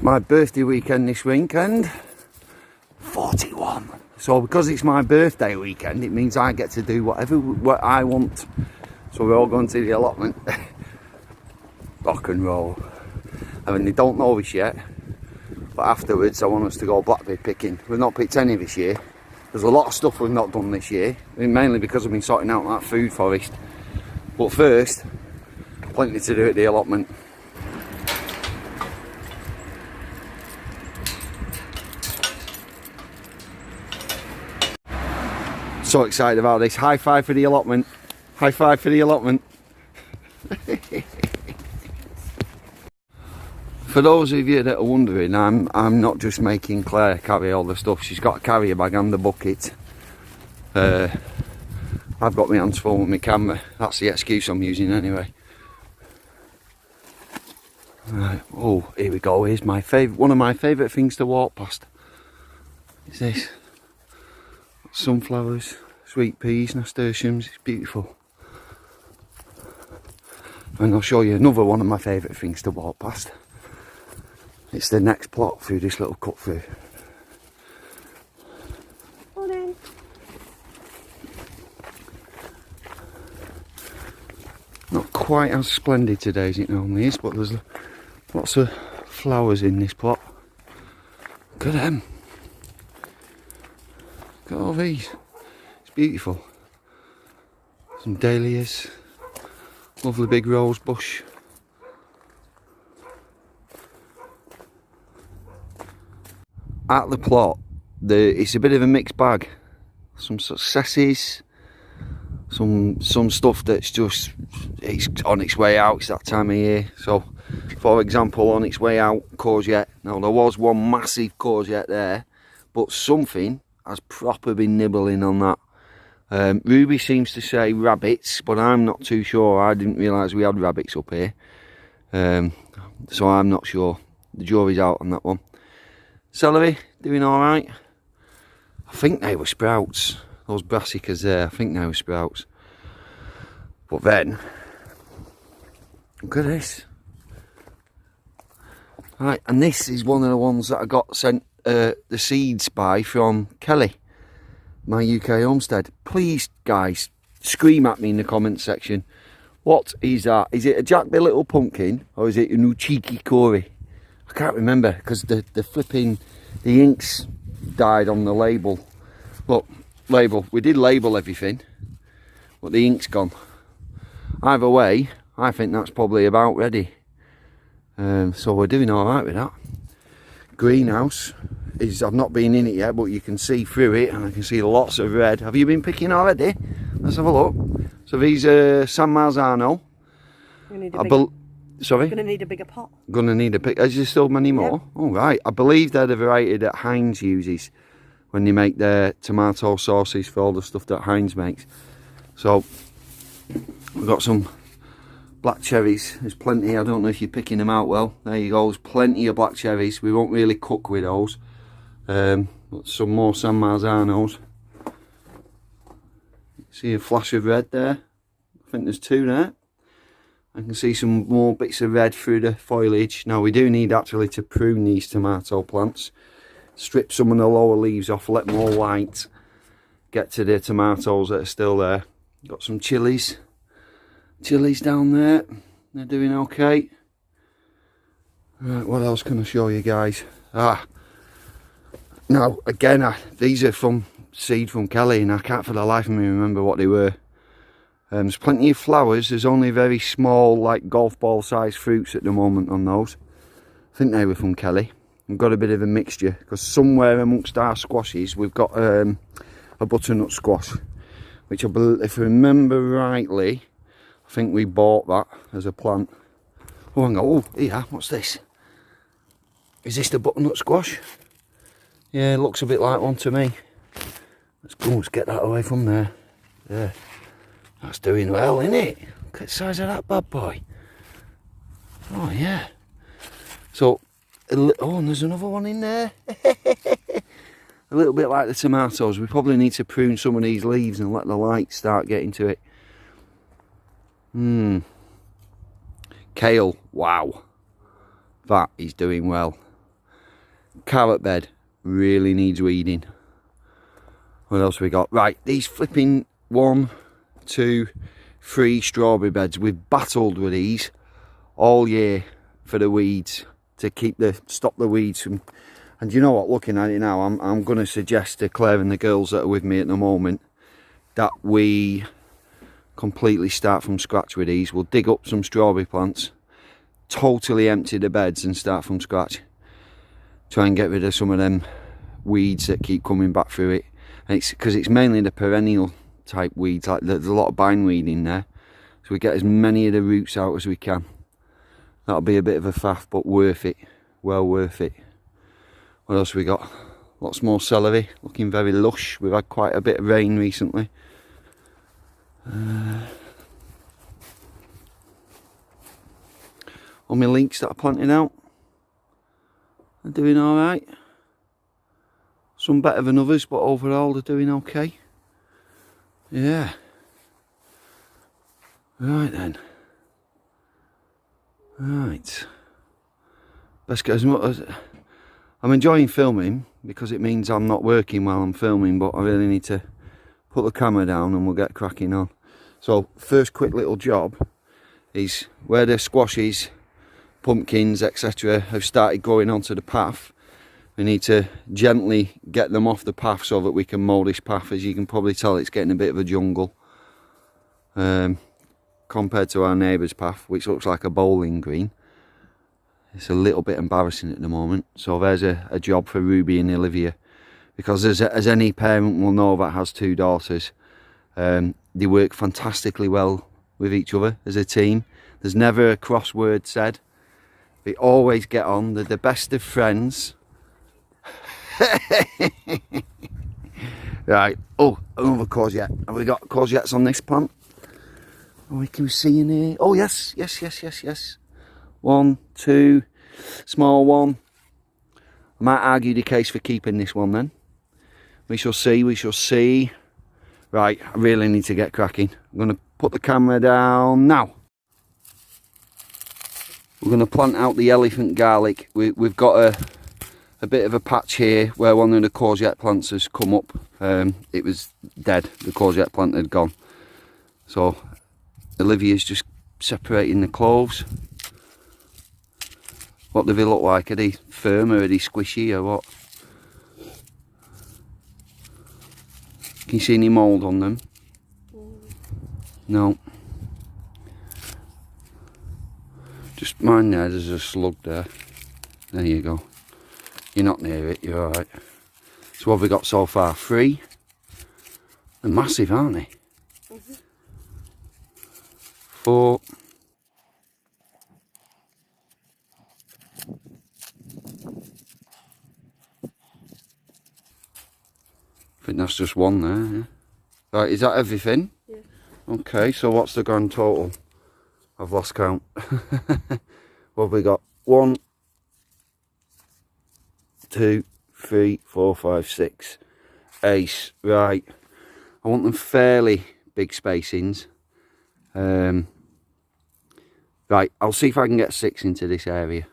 my birthday weekend this weekend. 41. So because it's my birthday weekend, it means I get to do what I want. So we're all going to the allotment. Rock and roll. I mean, they don't know this yet, but afterwards I want us to go blackberry picking. We've not picked any this year. There's a lot of stuff we've not done this year, mainly because I've been sorting out that food forest. But first, plenty to do at the allotment. So excited about this. High five for the allotment. High five for the allotment. For those of you that are wondering, I'm not just making Claire carry all the stuff. She's got a carrier bag and a bucket. I've got my hands full with my camera. That's the excuse I'm using anyway. Right. Oh, here we go. Here's my favourite. One of my favourite things to walk past is this. Sunflowers, sweet peas, nasturtiums. It's beautiful. And I'll show you another one of my favourite things to walk past. It's the next plot through this little cut through. Morning. Not quite as splendid today as it normally is, but there's lots of flowers in this plot. Look at them. Look at all these. It's beautiful. Some dahlias. Lovely big rose bush. At the plot, it's a bit of a mixed bag. Some successes, some stuff that's just, it's on its way out. It's that time of year. So, for example, on its way out, courgette. Now there was one massive courgette there, but something has proper been nibbling on that. Ruby seems to say rabbits, but I'm not too sure. I didn't realise we had rabbits up here, so I'm not sure. The jury's out on that one. Celery, doing alright. I think they were sprouts. Those brassicas there, I think they were sprouts. But then, look at this. Right, and this is one of the ones that I got sent the seeds by from Kelly, my UK homestead. Please, guys, scream at me in the comment section. What is that? Is it a Jack the Little Pumpkin, or is it a Nuchiki Kori? I can't remember because the inks died on the label. Look, label. We did label everything, but the ink's gone. Either way, I think that's probably about ready. So we're doing all right with that. Greenhouse is, I've not been in it yet, but you can see through it, and I can see lots of red. Have you been picking already? Let's have a look. So these are San Marzano. Sorry? Gonna need a bigger pot. Gonna need a big. Is there still many more? Yep. Oh, right. I believe they're the variety that Heinz uses when they make their tomato sauces for all the stuff that Heinz makes. So we've got some black cherries. There's plenty. I don't know if you're picking them out well. There you go. There's plenty of black cherries. We won't really cook with those. But some more San Marzanos. See a flash of red there. I think there's two there. I can see some more bits of red through the foliage. Now we do need actually to prune these tomato plants. Strip some of the lower leaves off, let more light get to the tomatoes that are still there. Got some chilies. Chilies down there. They're doing okay. Right, what else can I show you guys? Now again, these are from seed from Kelly, and I can't for the life of me remember what they were. There's plenty of flowers. There's only very small, like golf ball sized fruits at the moment on those. I think they were from Kelly. We've got a bit of a mixture because somewhere amongst our squashes we've got a butternut squash, which I believe, if I remember rightly, I think we bought that as a plant. Oh, hang on. Oh, yeah, what's this? Is this the butternut squash? Yeah, it looks a bit like one to me. Let's go, let's get that away from there. Yeah. That's doing well, isn't it? Look at the size of that bad boy. Oh, yeah. So, oh, and there's another one in there. A little bit like the tomatoes. We probably need to prune some of these leaves and let the light start getting to it. Kale. Wow. That is doing well. carrot bed really needs weeding. What else we got? Right, these flipping 1, 2, 3 strawberry beds. We've battled with these all year for the weeds, to stop the weeds from. And you know what, looking at it now, I'm going to suggest to Claire and the girls that are with me at the moment that we completely start from scratch with these. We'll dig up some strawberry plants, totally empty the beds and start from scratch. Try and get rid of some of them weeds that keep coming back through it. And it's because it's mainly the perennial type weeds, like there's a lot of bindweed in there. So we get as many of the roots out as we can. That'll be a bit of a faff, but worth it. Well worth it. What else we got? Lots more celery, looking very lush. We've had quite a bit of rain recently. All my leeks that are planting out are doing alright. Some better than others, but overall they're doing okay. Yeah. Right then. Right. Let's get as much as... I'm enjoying filming because it means I'm not working while I'm filming, but I really need to put the camera down and we'll get cracking on. So first quick little job is where the squashes, pumpkins, etc. have started growing onto the path. We need to gently get them off the path so that we can mow this path. As you can probably tell, it's getting a bit of a jungle compared to our neighbour's path, which looks like a bowling green. It's a little bit embarrassing at the moment. So there's a job for Ruby and Olivia, because as any parent will know that has 2 daughters, they work fantastically well with each other as a team. There's never a cross word said. They always get on. They're the best of friends. Right. Oh, another courgette. Have we got courgettes on this plant? Oh, we can see in here. Oh yes, yes. 1, 2, small one. I might argue the case for keeping this one then. We shall see. Right, I really need to get cracking. I'm going to put the camera down now. We're going to plant out the elephant garlic. We've got a bit of a patch here where one of the courgette plants has come up. It was dead, the courgette plant had gone. So Olivia's just separating the cloves. What do they look like? Are they firm or are they squishy or what? Can you see any mould on them? No. Just mind there's a slug there. There you go. You're not near it, you're alright. So what have we got so far? 3? They're massive, aren't they? 4. I think that's just one there. Yeah. Right, is that everything? Yeah. Okay, so what's the grand total? I've lost count. What have we got? 1, 2, 3, 4, 5, 6. Ace. Right. I want them fairly big spacings. Right, I'll see if I can get 6 into this area.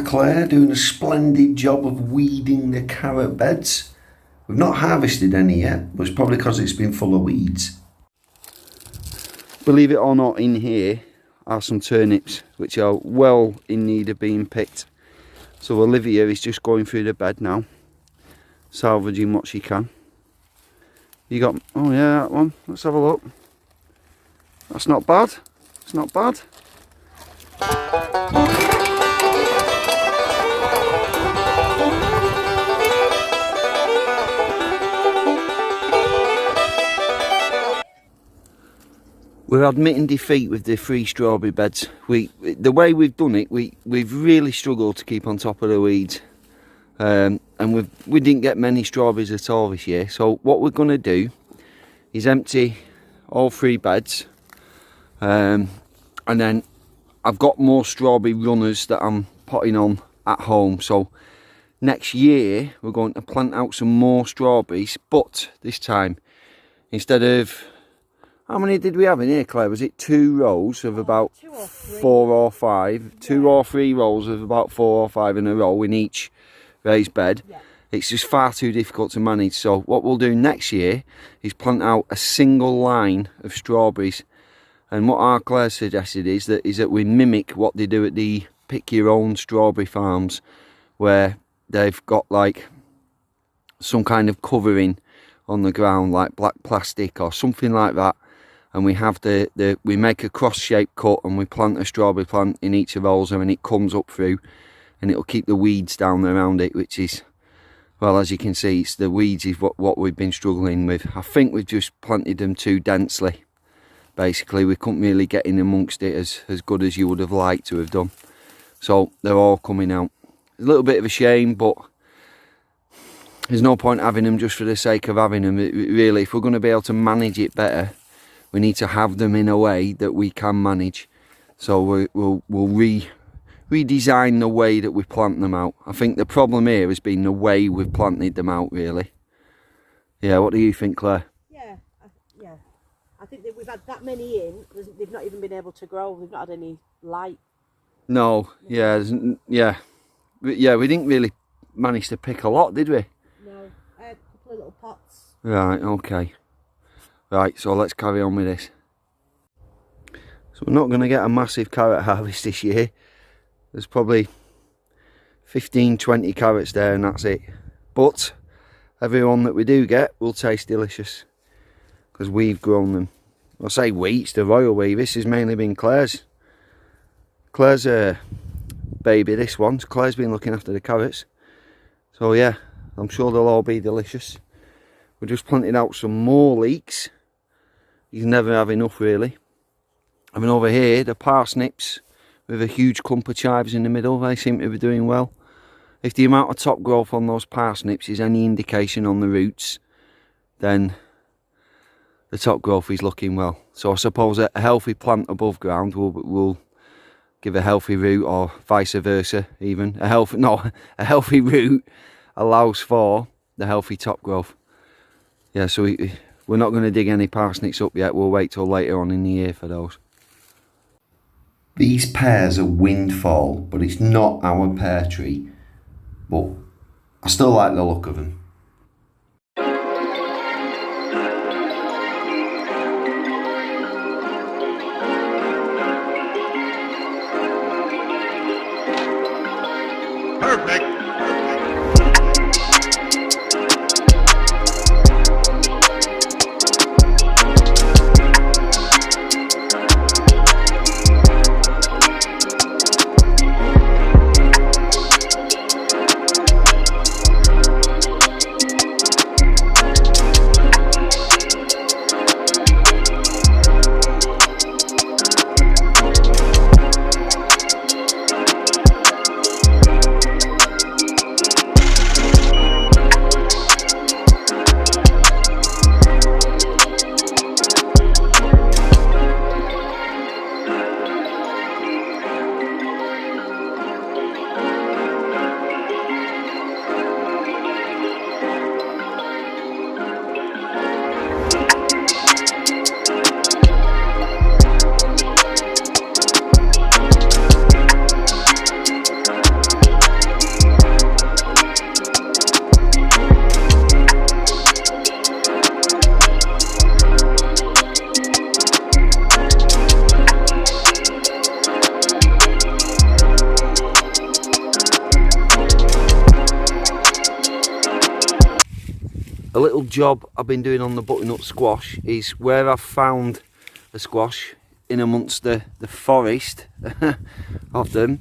Claire doing a splendid job of weeding the carrot beds. We've not harvested any yet, but it's probably because it's been full of weeds. believe it or not, in here are some turnips which are well in need of being picked. So Olivia is just going through the bed now, salvaging what she can. You got, oh yeah, that one, let's have a look. That's not bad, it's not bad. We're admitting defeat with the 3 strawberry beds. The way we've done it, we've really struggled to keep on top of the weeds. And we didn't get many strawberries at all this year. So what we're going to do is empty all 3 beds. And then I've got more strawberry runners that I'm potting on at home. So next year we're going to plant out some more strawberries. But this time, instead of... How many did we have in here, Claire? Was it 2 rows of about 2 or 3. 4 or 5? Yeah. 2 or 3 rows of about 4 or 5 in a row in each raised bed. Yeah. It's just far too difficult to manage. So what we'll do next year is plant out a single line of strawberries. And what our Claire suggested is that we mimic what they do at the pick your own strawberry farms, where they've got like some kind of covering on the ground, like black plastic or something like that. And we have we make a cross-shaped cut and we plant a strawberry plant in each of those, and it comes up through, and it'll keep the weeds down around it, which is, well, as you can see, it's the weeds is what we've been struggling with. I think we've just planted them too densely. Basically, we couldn't really get in amongst it as good as you would have liked to have done. So they're all coming out. A little bit of a shame, but there's no point having them just for the sake of having them. Really, if we're going to be able to manage it better, we need to have them in a way that we can manage. So we'll redesign the way that we plant them out. I think the problem here has been the way we've planted them out, really. Yeah, what do you think, Claire? Yeah. I think that we've had that many in, they've not even been able to grow. We've not had any light. No, yeah, we didn't really manage to pick a lot, did we? No, I had a couple of little pots. Right, okay. Right, so let's carry on with this. So we're not going to get a massive carrot harvest this year. There's probably 15-20 carrots there and that's it. But every one that we do get will taste delicious, because we've grown them. I say we, it's the royal we. This has mainly been Claire's baby, this one. Claire's been looking after the carrots. So yeah, I'm sure they'll all be delicious. We're just planting out some more leeks. You can never have enough, really. I mean, over here, the parsnips with a huge clump of chives in the middle, they seem to be doing well. If the amount of top growth on those parsnips is any indication on the roots, then the top growth is looking well. So I suppose a healthy plant above ground will give a healthy root, or vice versa even. A healthy root allows for the healthy top growth. Yeah, so we're not going to dig any parsnips up yet. We'll wait till later on in the year for those. These pears are windfall, but it's not our pear tree. But I still like the look of them. Perfect. a little job I've been doing on the butternut squash is where I've found a squash in amongst the forest of them,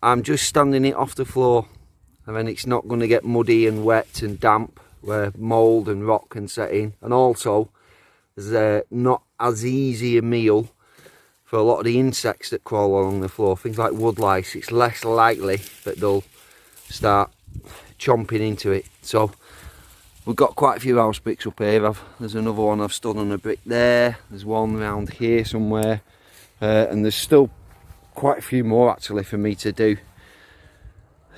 I'm just standing it off the floor, and then it's not going to get muddy and wet and damp where mould and rot can set in. And also there's not as easy a meal for a lot of the insects that crawl along the floor, things like woodlice. It's less likely that they'll start chomping into it. So we've got quite a few house bricks up here. There's another one I've stood on a brick there, there's one around here somewhere, and there's still quite a few more actually for me to do.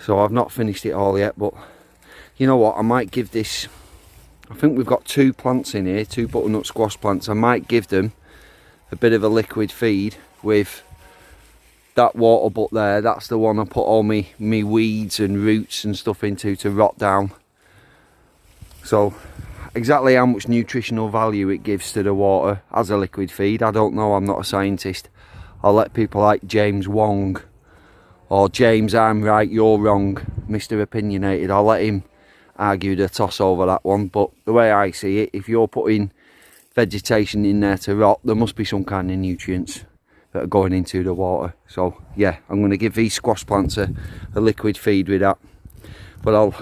So I've not finished it all yet, but you know what, I might give this, I think we've got 2 plants in here, 2 butternut squash plants. I might give them a bit of a liquid feed with that water butt there. That's the one I put all me weeds and roots and stuff into to rot down. So exactly how much nutritional value it gives to the water as a liquid feed, I don't know. I'm not a scientist. I'll let people like James Wong or James I'm right you're wrong, Mr. Opinionated, I'll let him argue the toss over that one. But the way I see it, if you're putting vegetation in there to rot, there must be some kind of nutrients that are going into the water. So yeah, I'm going to give these squash plants a liquid feed with that. But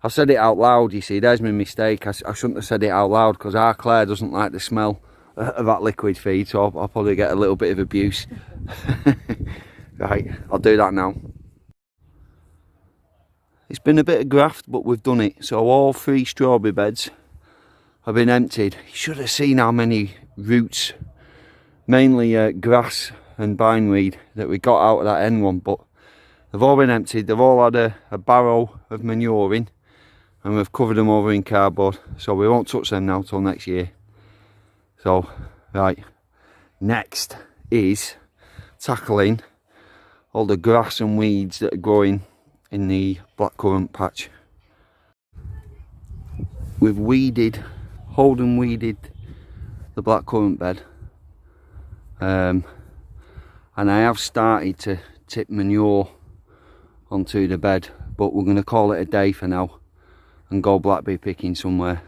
I've said it out loud, you see, there's my mistake. I shouldn't have said it out loud, because our Claire doesn't like the smell of that liquid feed, so I'll probably get a little bit of abuse. Right, I'll do that now. It's been a bit of graft, but we've done it. So all 3 strawberry beds have been emptied. You should have seen how many roots, mainly grass and bindweed, that we got out of that end one, but they've all been emptied. They've all had a barrow of manure in, and we've covered them over in cardboard, so we won't touch them now till next year. So right, next is tackling all the grass and weeds that are growing in the blackcurrant patch. We've Holden weeded the blackcurrant bed, and I have started to tip manure onto the bed, but we're going to call it a day for now and go blackberry picking somewhere,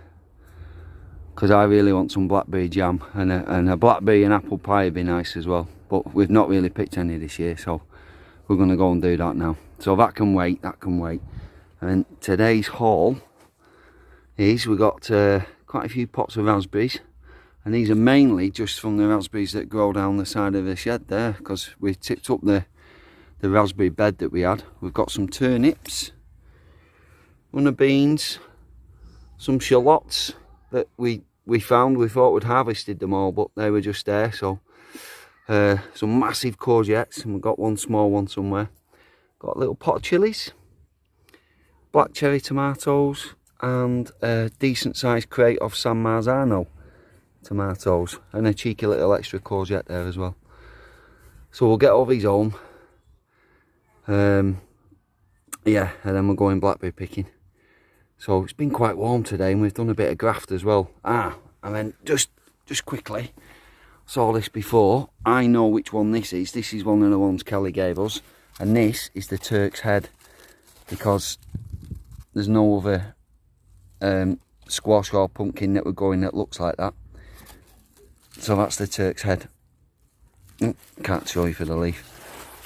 because I really want some blackberry jam, and a blackberry and apple pie would be nice as well, but we've not really picked any this year, so we're going to go and do that now. So that can wait, that can wait. And today's haul is, we've got quite a few pots of raspberries, and these are mainly just from the raspberries that grow down the side of the shed there, because we tipped up the raspberry bed that we had. We've got some turnips, runner beans, some shallots that we found. We thought we'd harvested them all, but they were just there. So some massive courgettes, and we've got one small one somewhere. Got a little pot of chilies, black cherry tomatoes, and a decent sized crate of San Marzano tomatoes, and a cheeky little extra courgette there as well. So we'll get all these home, yeah, and then we're going blackberry picking. So it's been quite warm today, and we've done a bit of graft as well. And then just quickly, saw this before, I know which one this is. This is one of the ones Kelly gave us, and this is the Turk's Head, because there's no other squash or pumpkin that we're going that looks like that. So that's the Turk's Head. Can't show you for the leaf.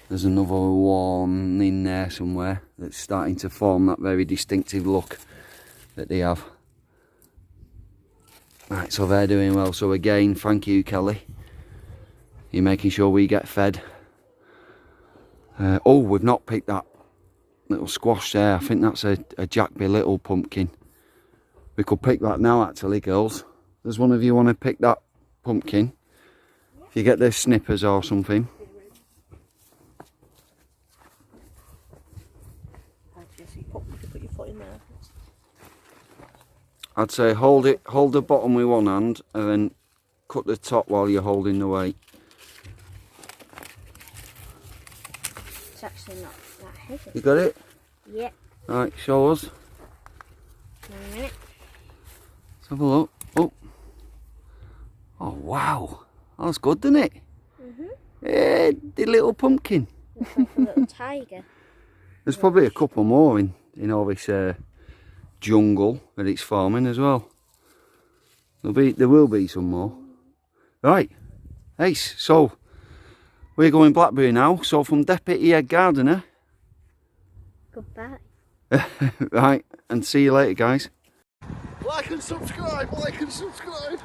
There's another one in there somewhere that's starting to form that very distinctive look that they have. Right, so they're doing well. So again, thank you, Kelly. You're making sure we get fed. Oh, we've not picked that little squash there. I think that's a Jackby Little pumpkin. We could pick that now, actually, girls. Does one of you want to pick that pumpkin? If you get the snippers or something. Put your foot in there. I'd say hold the bottom with one hand, and then cut the top while you're holding the weight. It's actually not that heavy. You got it? Yep. Right, show us. One minute. Let's have a look. Oh wow, that's good, doesn't it? Yeah, the little pumpkin. Looks like a little tiger. There's probably a couple more in all this jungle that it's forming as well. There will be some more. Right, Ace, so we're going blackberry now. So from Deputy Head Gardener. Goodbye. Right, and see you later, guys. Like and subscribe, like and subscribe.